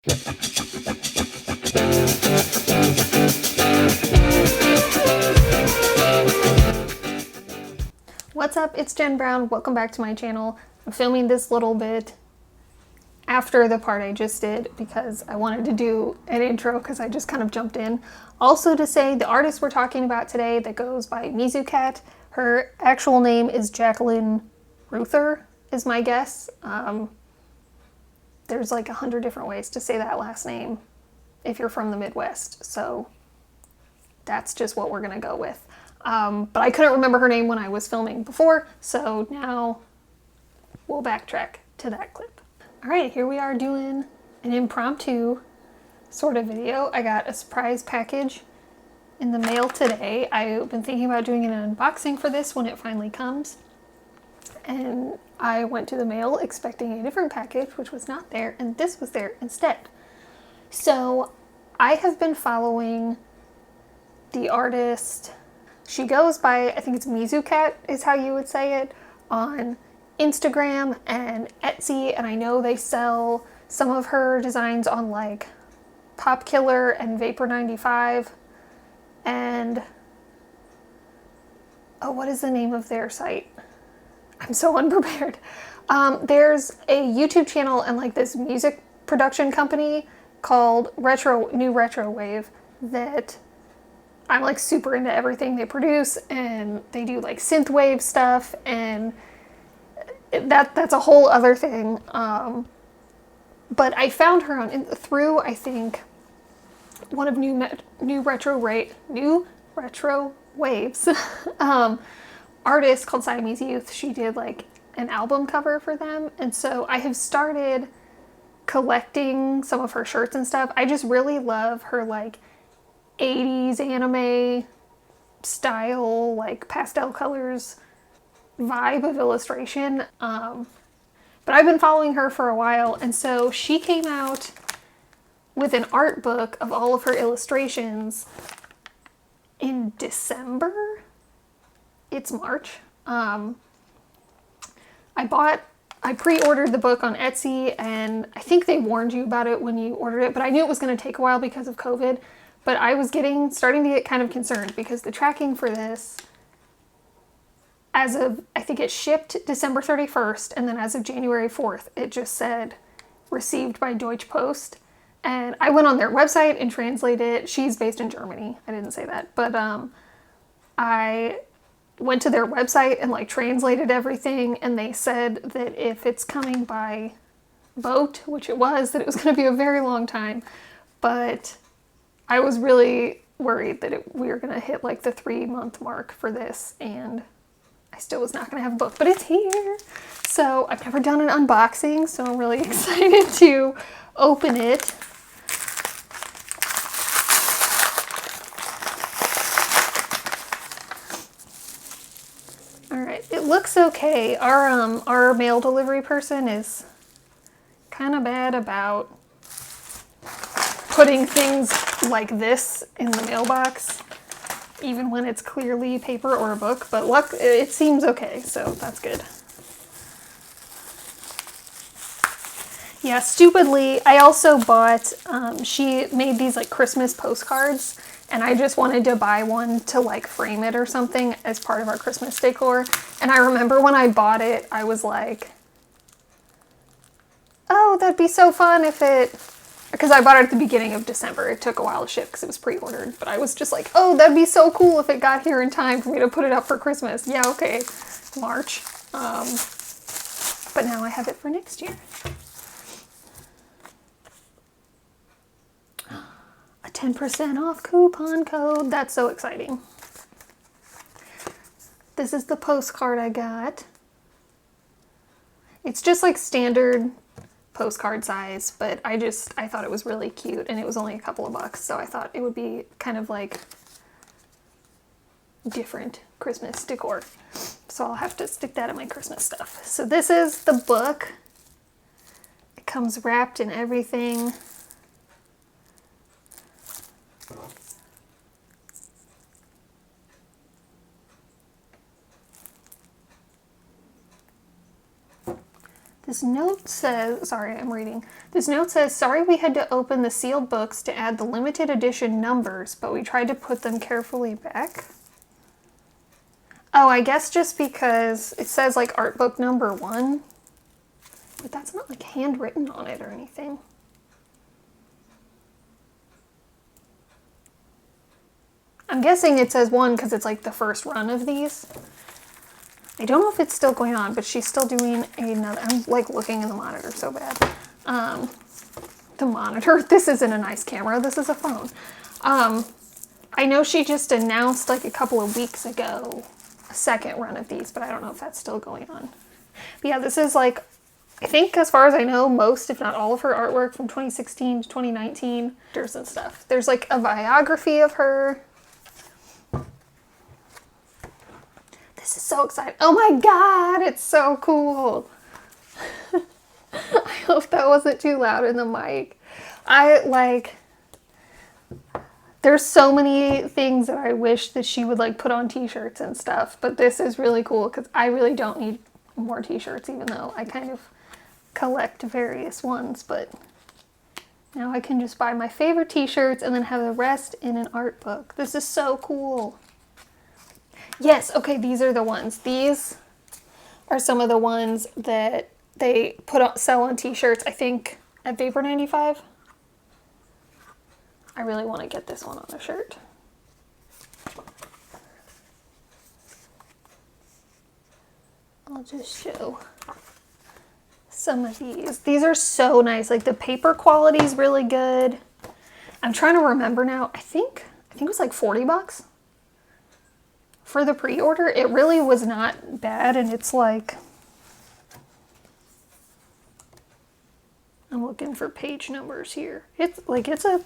What's up? It's Jen Brown. Welcome back to my channel. I'm filming this little bit after the part I just did because I wanted to do an intro because I just kind of jumped in. Also to say, the artist we're talking about today that goes by Mizucat, her actual name is Jacqueline Ruther, is my guess. There's like 100 different ways to say that last name if you're from the Midwest, so that's just what we're gonna go with. But I couldn't remember her name when I was filming before, so now we'll backtrack to that clip. All right, here we are doing an impromptu sort of video. I got a surprise package in the mail today. I've been thinking about doing an unboxing for this when it finally comes. And I went to the mail expecting a different package, which was not there, and this was there instead. So I have been following the artist. She goes by, I think it's Mizucat is how you would say it, on Instagram and Etsy, and I know they sell some of her designs on like Pop Killer and Vapor 95, and oh, what is the name of their site? I'm so unprepared. There's a YouTube channel and like this music production company called New Retro Wave that I'm like super into everything they produce, and they do like synthwave stuff, and that's a whole other thing. But I found her on through, I think, one of New Retro Waves artist called Siamese Youth. She did like an album cover for them, and so I have started collecting some of her shirts and stuff. I just really love her like 80s anime style, like pastel colors vibe of illustration. But I've been following her for a while, and so she came out with an art book of all of her illustrations in December. It's March. I pre-ordered the book on Etsy, and I think they warned you about it when you ordered it, but I knew it was going to take a while because of COVID. But I was starting to get kind of concerned because the tracking for this, as of, I think it shipped December 31st, and then as of January 4th, it just said received by Deutsche Post. And I went on their website and translated it. She's based in Germany. I didn't say that. But I went to their website and like translated everything, and they said that if it's coming by boat, which it was, that it was going to be a very long time. But I was really worried that we were going to hit like the 3-month mark for this, and I still was not going to have a book, but it's here. So I've never done an unboxing, so I'm really excited to open it. All right, it looks okay. Our mail delivery person is kind of bad about putting things like this in the mailbox, even when it's clearly paper or a book, but it seems okay, so that's good. Yeah, stupidly, I also bought, she made these like Christmas postcards, and I just wanted to buy one to like frame it or something as part of our Christmas decor. And I remember when I bought it, I was like, oh, that'd be so fun if because I bought it at the beginning of December. It took a while to ship because it was pre-ordered, but I was just like, oh, that'd be so cool if it got here in time for me to put it up for Christmas. Yeah, okay, March. But now I have it for next year. A 10% off coupon code. That's so exciting. This is the postcard I got. It's just like standard postcard size, but I thought it was really cute, and it was only a couple of bucks, so I thought it would be kind of like different Christmas decor. So I'll have to stick that in my Christmas stuff. So this is the book. It comes wrapped in everything. This note says, sorry, I'm reading. This note says, sorry we had to open the sealed books to add the limited edition numbers, but we tried to put them carefully back. Oh, I guess just because it says like art book number 1, but that's not like handwritten on it or anything. I'm guessing it says 1 because it's like the first run of these. I don't know if it's still going on, but she's still doing another. I'm like looking in the monitor so bad. The monitor, this isn't a nice camera, this is a phone. I know she just announced like a couple of weeks ago a second run of these, but I don't know if that's still going on. But yeah, this is like, I think as far as I know, most, if not all of her artwork from 2016 to 2019, and stuff. There's like a biography of her. This is so exciting. Oh my God, it's so cool. I hope that wasn't too loud in the mic. There's so many things that I wish that she would like put on t-shirts and stuff, but this is really cool because I really don't need more t-shirts, even though I kind of collect various ones, but now I can just buy my favorite t-shirts and then have the rest in an art book. This is so cool. Yes, okay, these are the ones. These are some of the ones that they sell on t-shirts, I think, at Vapor 95. I really want to get this one on a shirt. I'll just show some of these. These are so nice. Like the paper quality is really good. I'm trying to remember now. I think it was like 40 bucks. For the pre-order. It really was not bad, and it's like, I'm looking for page numbers here. It's a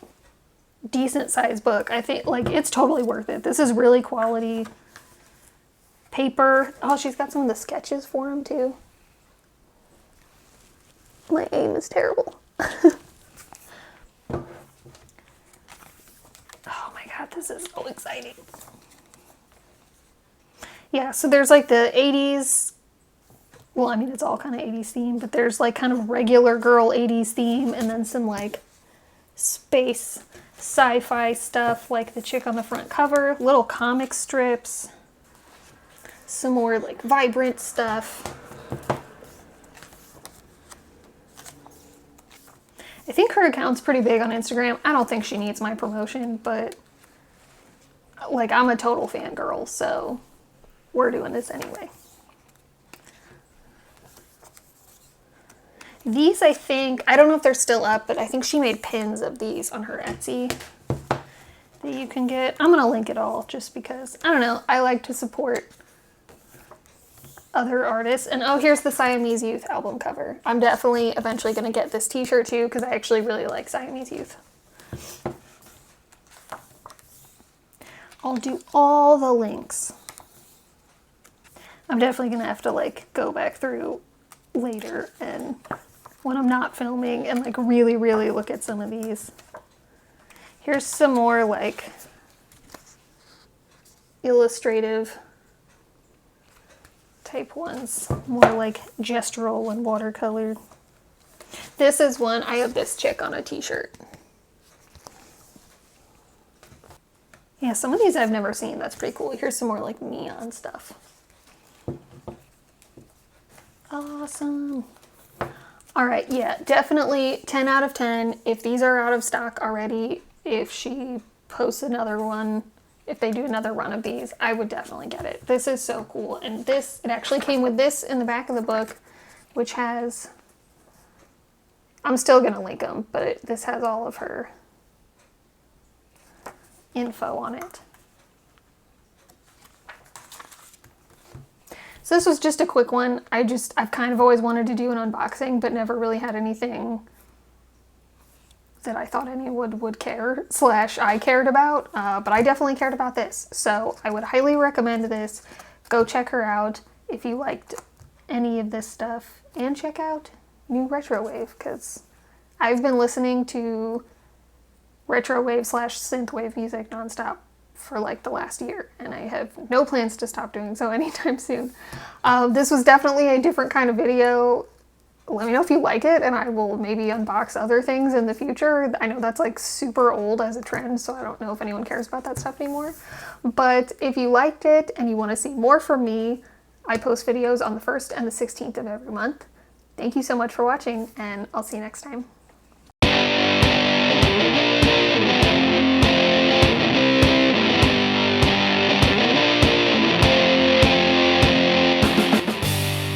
decent sized book. I think like it's totally worth it. This is really quality paper. Oh, she's got some of the sketches for him too. My aim is terrible. Oh my God, this is so exciting. Yeah, so there's like the 80s, well, I mean, it's all kind of 80s theme, but there's like kind of regular girl 80s theme, and then some like space sci-fi stuff, like the chick on the front cover, little comic strips, some more like vibrant stuff. I think her account's pretty big on Instagram. I don't think she needs my promotion, but like I'm a total fangirl, so we're doing this anyway. These, I think, I don't know if they're still up, but I think she made pins of these on her Etsy that you can get. I'm gonna link it all just because, I don't know, I like to support other artists. And oh, here's the Siamese Youth album cover. I'm definitely eventually gonna get this t-shirt too because I actually really like Siamese Youth. I'll do all the links. I'm definitely gonna have to like go back through later and when I'm not filming and like really look at some of these. Here's some more like illustrative type ones, more like gestural and watercolor. This is one, I have this chick on a t-shirt. Yeah, some of these I've never seen. That's pretty cool. Here's some more like neon stuff. Awesome. All right, yeah, definitely 10 out of 10. If these are out of stock already, if she posts another one, if they do another run of these, I would definitely get it. This is so cool. And this, it actually came with this in the back of the book, which has, I'm still gonna link them, but this has all of her info on it. So this was just a quick one. I've kind of always wanted to do an unboxing, but never really had anything that I thought anyone would care, / I cared about, but I definitely cared about this. So I would highly recommend this. Go check her out if you liked any of this stuff, and check out new Retrowave, because I've been listening to Retrowave / synthwave music nonstop for like the last year, and I have no plans to stop doing so anytime soon. This was definitely a different kind of video let me know if you like it, and I will maybe unbox other things in the future. I know that's like super old as a trend, so I don't know if anyone cares about that stuff anymore. But if you liked it and you want to see more from me, I post videos on the 1st and the 16th of every month. Thank you so much for watching, and I'll see you next time.